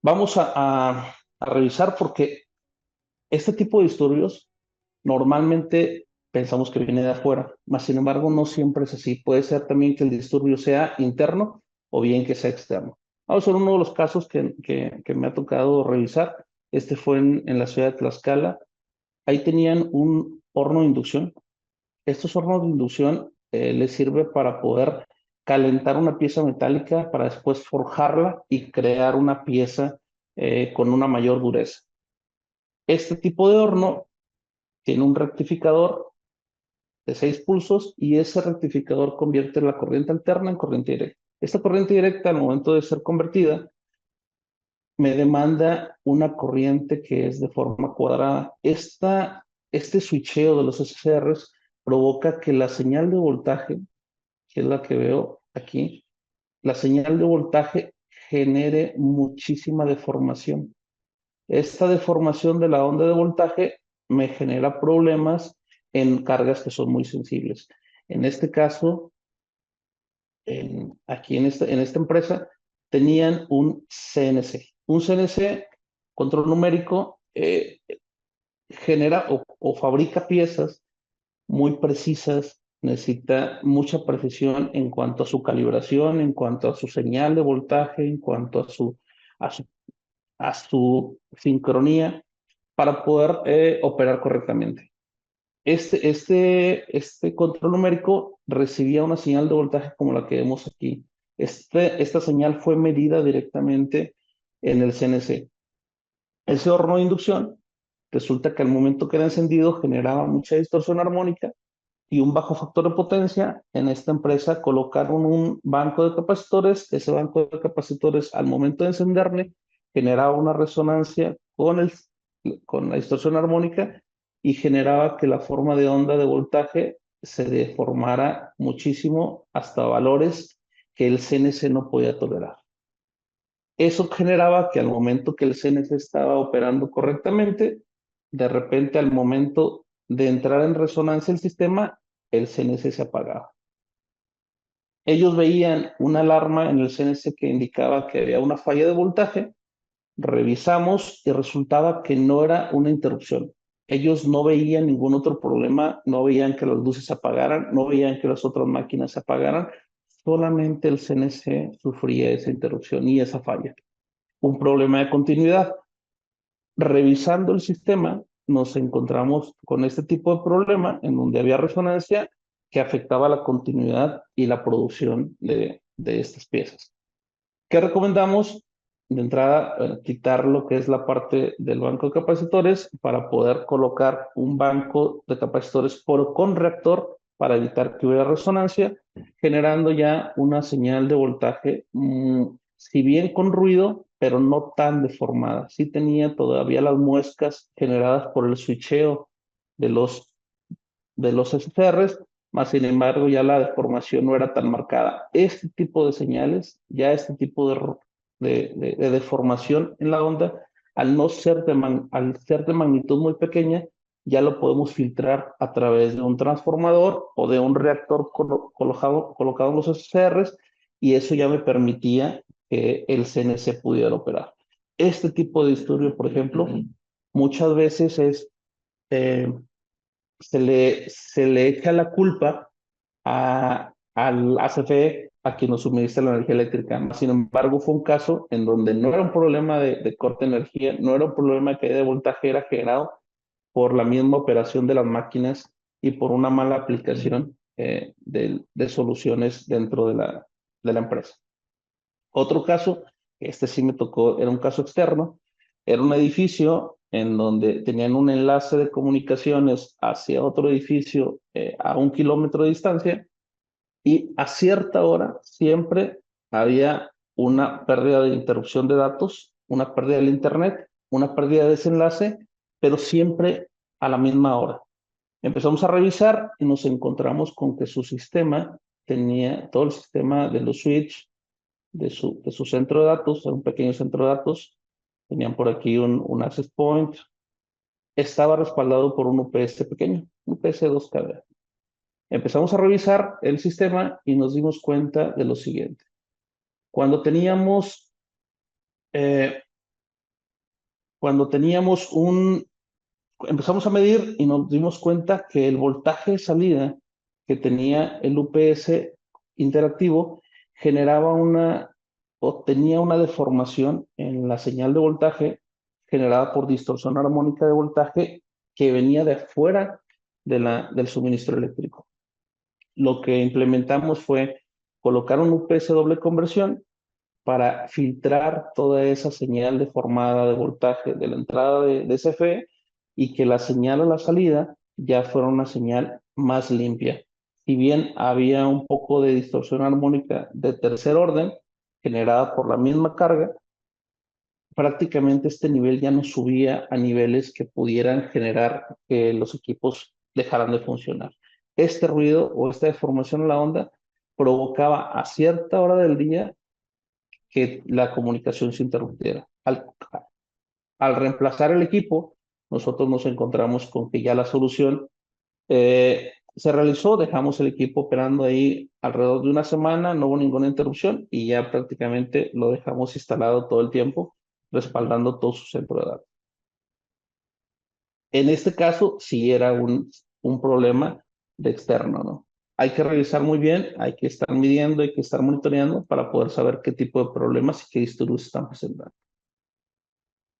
Vamos a revisar porque este tipo de disturbios normalmente pensamos que viene de afuera, mas sin embargo no siempre es así. Puede ser también que el disturbio sea interno o bien que sea externo. Vamos a ver uno de los casos que me ha tocado revisar. Este fue en la ciudad de Tlaxcala. Ahí tenían un horno de inducción. Estos hornos de inducción les sirve para poder calentar una pieza metálica para después forjarla y crear una pieza con una mayor dureza. Este tipo de horno tiene un rectificador de 6 pulsos y ese rectificador convierte la corriente alterna en corriente directa. Esta corriente directa, al momento de ser convertida, me demanda una corriente que es de forma cuadrada. Este switcheo de los SCRs provoca que la señal de voltaje, que es la que veo aquí, la señal de voltaje genere muchísima deformación. Esta deformación de la onda de voltaje me genera problemas en cargas que son muy sensibles. En este caso, aquí en esta empresa, tenían un CNC. Un CNC, control numérico, genera o fabrica piezas muy precisas, necesita mucha precisión en cuanto a su calibración, en cuanto a su señal de voltaje, en cuanto a su, a su sincronía para poder operar correctamente. Este control numérico recibía una señal de voltaje como la que vemos aquí. Esta señal fue medida directamente en el CNC. Ese horno de inducción resulta que al momento que era encendido generaba mucha distorsión armónica y un bajo factor de potencia. En esta empresa colocaron un banco de capacitores. Ese banco de capacitores, al momento de encenderle, generaba una resonancia con la distorsión armónica y generaba que la forma de onda de voltaje se deformara muchísimo hasta valores que el CNC no podía tolerar. Eso generaba que al momento que el CNC estaba operando correctamente, de repente al momento de entrar en resonancia el sistema, el CNC se apagaba. Ellos veían una alarma en el CNC que indicaba que había una falla de voltaje, revisamos y resultaba que no era una interrupción. Ellos no veían ningún otro problema, no veían que las luces se apagaran, no veían que las otras máquinas se apagaran, solamente el CNC sufría esa interrupción y esa falla. Un problema de continuidad. Revisando el sistema, nos encontramos con este tipo de problema en donde había resonancia que afectaba la continuidad y la producción de estas piezas. ¿Qué recomendamos? De entrada, quitar lo que es la parte del banco de capacitores para poder colocar un banco de capacitores con reactor para evitar que hubiera resonancia, generando ya una señal de voltaje, si bien con ruido, pero no tan deformada. Sí tenía todavía las muescas generadas por el switcheo de los SCRs, más sin embargo ya la deformación no era tan marcada. Este tipo de señales, ya este tipo de deformación en la onda, al ser de magnitud muy pequeña, ya lo podemos filtrar a través de un transformador o de un reactor colocado en los SCRs, y eso ya me permitía que el CNC pudiera operar. Este tipo de disturbio, por ejemplo, muchas veces eh, se le echa la culpa al ACFE, a quien nos suministra la energía eléctrica. Sin embargo, fue un caso en donde no era un problema de corte de energía, no era un problema de caída de voltaje, era generado por la misma operación de las máquinas y por una mala aplicación de soluciones dentro de la empresa. Otro caso, este sí me tocó, era un caso externo, era un edificio en donde tenían un enlace de comunicaciones hacia otro edificio a 1 kilómetro de distancia, y a cierta hora siempre había una pérdida de interrupción de datos, una pérdida del internet, una pérdida de desenlace, pero siempre a la misma hora. Empezamos a revisar y nos encontramos con que su sistema tenía todo el sistema de los switch de su centro de datos, era un pequeño centro de datos, tenían por aquí un access point, estaba respaldado por un UPS pequeño, un UPS 2 kV. Empezamos a revisar el sistema y nos dimos cuenta de lo siguiente. Cuando teníamos cuando empezamos a medir y nos dimos cuenta que el voltaje de salida que tenía el UPS interactivo generaba o tenía una deformación en la señal de voltaje generada por distorsión armónica de voltaje que venía de afuera del suministro eléctrico. Lo que implementamos fue colocar un UPS doble conversión para filtrar toda esa señal deformada de voltaje de la entrada de CFE y que la señal a la salida ya fuera una señal más limpia. Si bien había un poco de distorsión armónica de tercer orden generada por la misma carga, prácticamente este nivel ya no subía a niveles que pudieran generar que los equipos dejaran de funcionar. Este ruido o esta deformación en la onda provocaba a cierta hora del día que la comunicación se interrumpiera. Al reemplazar el equipo, nosotros nos encontramos con que ya la solución se realizó, dejamos el equipo operando ahí alrededor de una semana, no hubo ninguna interrupción y ya prácticamente lo dejamos instalado todo el tiempo, respaldando todo su centro de datos. En este caso, sí era un problema de externo, ¿no? Hay que revisar muy bien, hay que estar midiendo, hay que estar monitoreando para poder saber qué tipo de problemas y qué disturbios están presentando.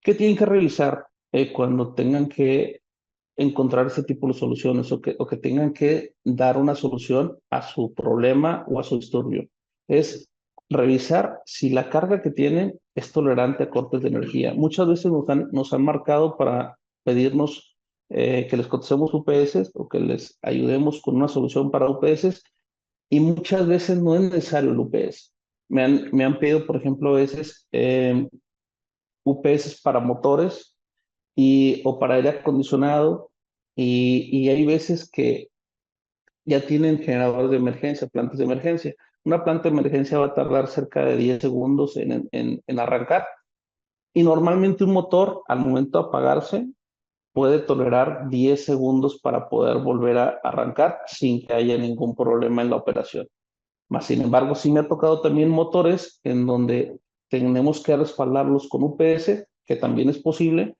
¿Qué tienen que revisar cuando tengan que encontrar ese tipo de soluciones o que tengan que dar una solución a su problema o a su disturbio? Es revisar si la carga que tienen es tolerante a cortes de energía. Muchas veces nos han marcado para pedirnos que les cotizemos UPS o que les ayudemos con una solución para UPS y muchas veces no es necesario el UPS. Me han pedido, por ejemplo, a veces UPS para motores o para aire acondicionado y hay veces que ya tienen generadores de emergencia, plantas de emergencia. Una planta de emergencia va a tardar cerca de 10 segundos en arrancar y normalmente un motor al momento de apagarse puede tolerar 10 segundos para poder volver a arrancar sin que haya ningún problema en la operación. Más sin embargo, sí me ha tocado también motores en donde tenemos que respaldarlos con UPS, que también es posible,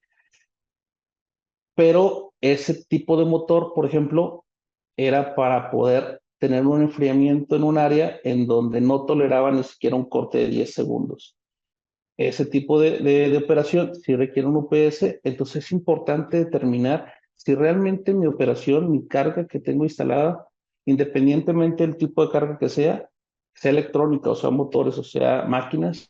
pero ese tipo de motor, por ejemplo, era para poder tener un enfriamiento en un área en donde no toleraba ni siquiera un corte de 10 segundos. Ese tipo de operación si requiere un UPS, entonces es importante determinar si realmente mi operación, mi carga que tengo instalada, independientemente del tipo de carga que sea electrónica, o sea, motores, o sea, máquinas,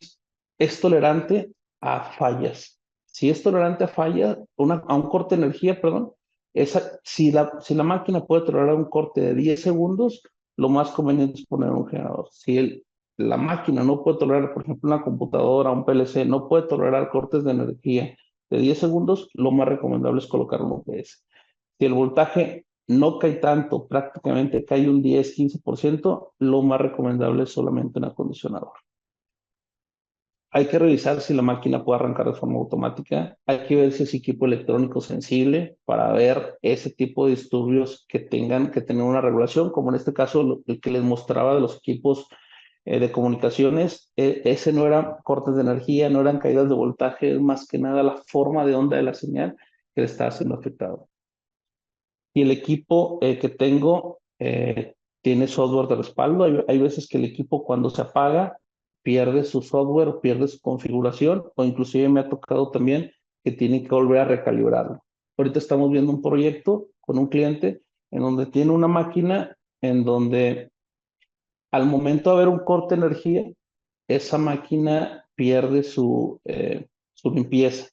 es tolerante a fallas. Si es tolerante a fallas, a un corte de energía, perdón, si la máquina puede tolerar un corte de 10 segundos, lo más conveniente es poner un generador. Si la máquina no puede tolerar, por ejemplo, una computadora, un PLC, no puede tolerar cortes de energía de 10 segundos, lo más recomendable es colocar un UPS. Si el voltaje no cae tanto, prácticamente cae un 10-15%, lo más recomendable es solamente un acondicionador. Hay que revisar si la máquina puede arrancar de forma automática. Hay que ver si es equipo electrónico sensible para ver ese tipo de disturbios que tengan que tener una regulación, como en este caso el que les mostraba de los equipos de comunicaciones. Ese no eran cortes de energía, no eran caídas de voltaje, es más que nada la forma de onda de la señal que le está siendo afectado. Y el equipo que tengo tiene software de respaldo. Hay veces que el equipo cuando se apaga pierde su software, pierde su configuración o inclusive me ha tocado también que tiene que volver a recalibrarlo. Ahorita estamos viendo un proyecto con un cliente en donde tiene una máquina en donde al momento de haber un corte de energía, esa máquina pierde su limpieza,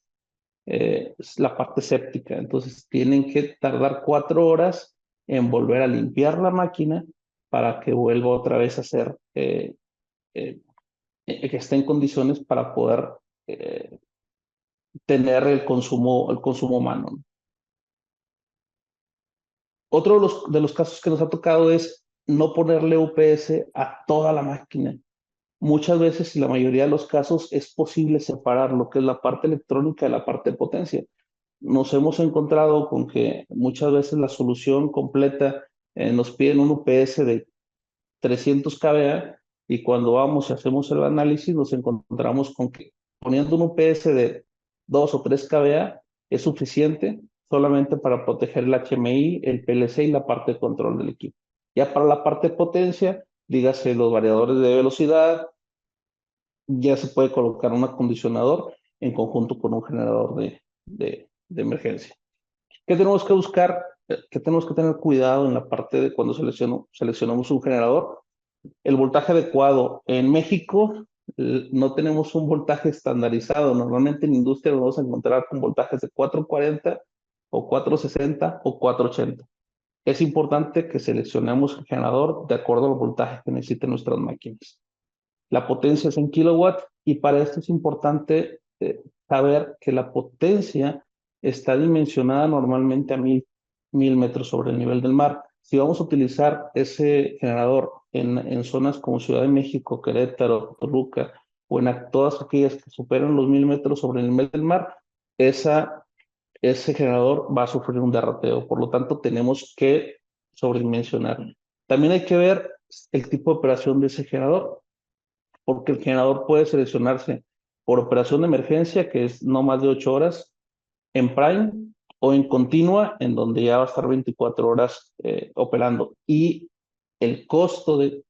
es la parte séptica. Entonces tienen que tardar 4 horas en volver a limpiar la máquina para que vuelva otra vez a ser, que esté en condiciones para poder eh, tener el consumo humano. Otro de los casos que nos ha tocado es no ponerle UPS a toda la máquina. Muchas veces, y la mayoría de los casos, es posible separar lo que es la parte electrónica de la parte de potencia. Nos hemos encontrado con que muchas veces la solución completa nos piden un UPS de 300 kVA y cuando vamos y hacemos el análisis nos encontramos con que poniendo un UPS de 2 o 3 kVA es suficiente solamente para proteger el HMI, el PLC y la parte de control del equipo. Ya para la parte de potencia, dígase los variadores de velocidad, ya se puede colocar un acondicionador en conjunto con un generador de emergencia. ¿Qué tenemos que buscar? ¿Qué tenemos que tener cuidado en la parte de cuando seleccionamos un generador? El voltaje adecuado. En México no tenemos un voltaje estandarizado. Normalmente en industria lo vamos a encontrar con voltajes de 440 o 460 o 480. Es importante que seleccionemos el generador de acuerdo al voltaje que necesiten nuestras máquinas. La potencia es en kilowatts y para esto es importante saber que la potencia está dimensionada normalmente a 1000 metros sobre el nivel del mar. Si vamos a utilizar ese generador en zonas como Ciudad de México, Querétaro, Toluca o en todas aquellas que superan los 1000 metros sobre el nivel del mar, ese generador va a sufrir un derrateo. Por lo tanto, tenemos que sobredimensionar. También hay que ver el tipo de operación de ese generador, porque el generador puede seleccionarse por operación de emergencia, que es no más de 8 horas, en prime o en continua, en donde ya va a estar 24 horas operando. Y el costo de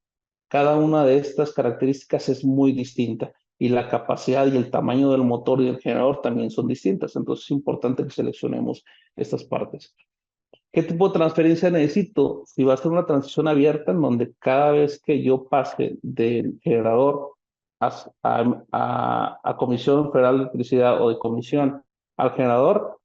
cada una de estas características es muy distinta y la capacidad y el tamaño del motor y del generador también son distintas. Entonces es importante que seleccionemos estas partes. ¿Qué tipo de transferencia necesito? Si va a ser una transición abierta en donde cada vez que yo pase del generador a Comisión Federal de Electricidad o de comisión al generador,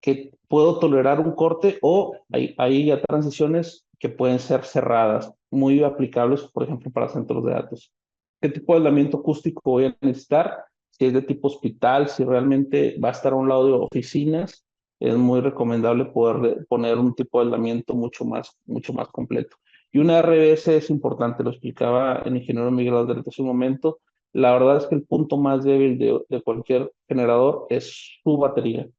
que puedo tolerar un corte o hay ya transiciones que pueden ser cerradas, muy aplicables, por ejemplo, para centros de datos. ¿Qué tipo de aislamiento acústico voy a necesitar? Si es de tipo hospital, si realmente va a estar a un lado de oficinas, es muy recomendable poder poner un tipo de aislamiento mucho más completo. Y una RBS es importante, lo explicaba el ingeniero Miguel Alderete hace un momento. La verdad es que el punto más débil de cualquier generador es su batería.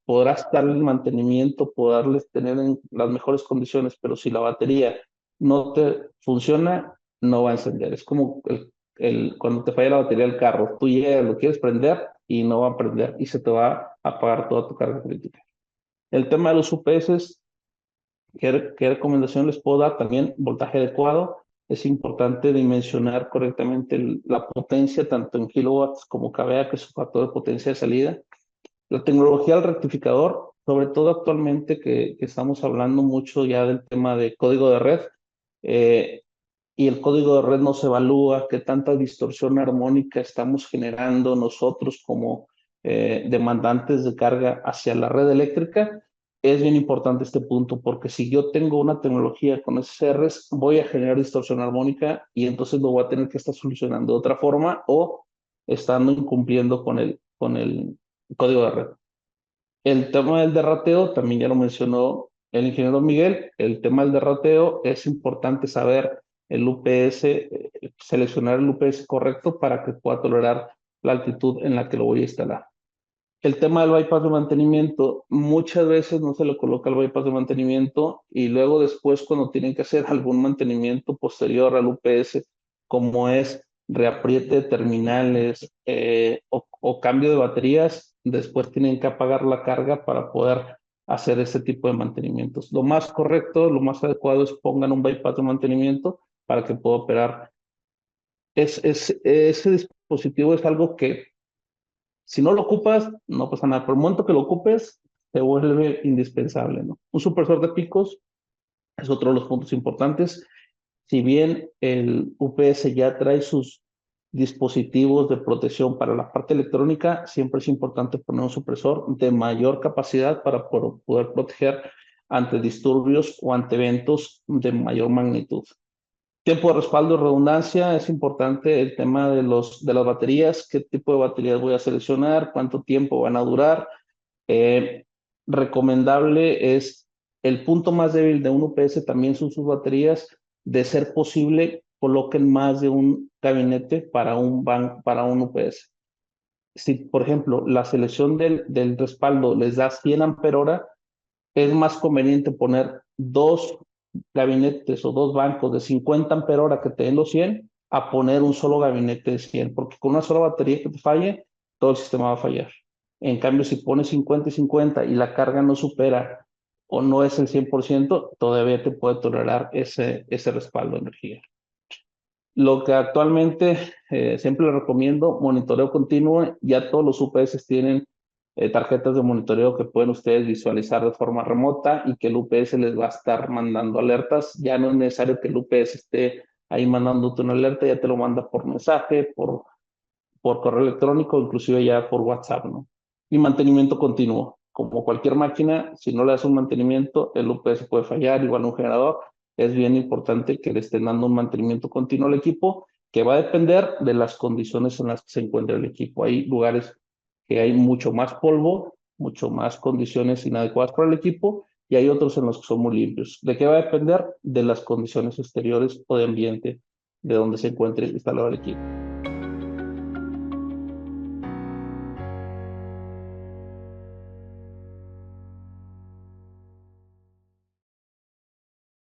Podrás darle el mantenimiento, poderles tener en las mejores condiciones, pero si la batería no te funciona, no va a encender. Es como cuando te falla la batería del carro, tú llegas, lo quieres prender y no va a prender y se te va a apagar toda tu carga crítica. El tema de los UPS, ¿qué recomendación les puedo dar? También voltaje adecuado. Es importante dimensionar correctamente la potencia, tanto en kilowatts como kVA, que es su factor de potencia de salida. La tecnología del rectificador, sobre todo actualmente que estamos hablando mucho ya del tema de código de red, eh, y el código de red nos evalúa qué tanta distorsión armónica estamos generando nosotros como demandantes de carga hacia la red eléctrica. Es bien importante este punto porque si yo tengo una tecnología con SCRs, voy a generar distorsión armónica y entonces lo voy a tener que estar solucionando de otra forma o estando incumpliendo con el código de red. El tema del derrateo, también ya lo mencionó el ingeniero Miguel, el tema del derrateo es importante saber el UPS, seleccionar el UPS correcto para que pueda tolerar la altitud en la que lo voy a instalar. El tema del bypass de mantenimiento, muchas veces no se le coloca el bypass de mantenimiento y luego después cuando tienen que hacer algún mantenimiento posterior al UPS, como es reapriete de terminales o cambio de baterías, después tienen que apagar la carga para poder hacer ese tipo de mantenimientos. Lo más correcto, lo más adecuado es pongan un bypass de mantenimiento para que pueda operar. Ese dispositivo es algo que si no lo ocupas, no pasa nada. Por el momento que lo ocupes, se vuelve indispensable, ¿no? Un supresor de picos es otro de los puntos importantes. Si bien el UPS ya trae sus dispositivos de protección para la parte electrónica, siempre es importante poner un supresor de mayor capacidad para poder proteger ante disturbios o ante eventos de mayor magnitud. Tiempo de respaldo y redundancia, es importante el tema de las baterías, qué tipo de baterías voy a seleccionar, cuánto tiempo van a durar. Recomendable es el punto más débil de un UPS también son sus baterías. De ser posible, coloquen más de un gabinete para para un UPS. Si, por ejemplo, la selección del respaldo les da 100 ampere hora, es más conveniente poner dos gabinetes o dos bancos de 50 ampere hora que te den los 100 a poner un solo gabinete de 100, porque con una sola batería que te falle, todo el sistema va a fallar. En cambio, si pones 50 y 50 y la carga no supera o no es el 100%, todavía te puede tolerar ese respaldo de energía. Lo que actualmente siempre le recomiendo, monitoreo continuo. Ya todos los UPS tienen tarjetas de monitoreo que pueden ustedes visualizar de forma remota y que el UPS les va a estar mandando alertas. Ya no es necesario que el UPS esté ahí mandándote una alerta, ya te lo manda por mensaje, por correo electrónico, inclusive ya por WhatsApp, ¿no? Y mantenimiento continuo. Como cualquier máquina, si no le das un mantenimiento, el UPS puede fallar, igual un generador. Es bien importante que le estén dando un mantenimiento continuo al equipo, que va a depender de las condiciones en las que se encuentra el equipo. Hay lugares que hay mucho más polvo, mucho más condiciones inadecuadas para el equipo, y hay otros en los que son muy limpios. ¿De qué va a depender? De las condiciones exteriores o de ambiente de donde se encuentre instalado el equipo.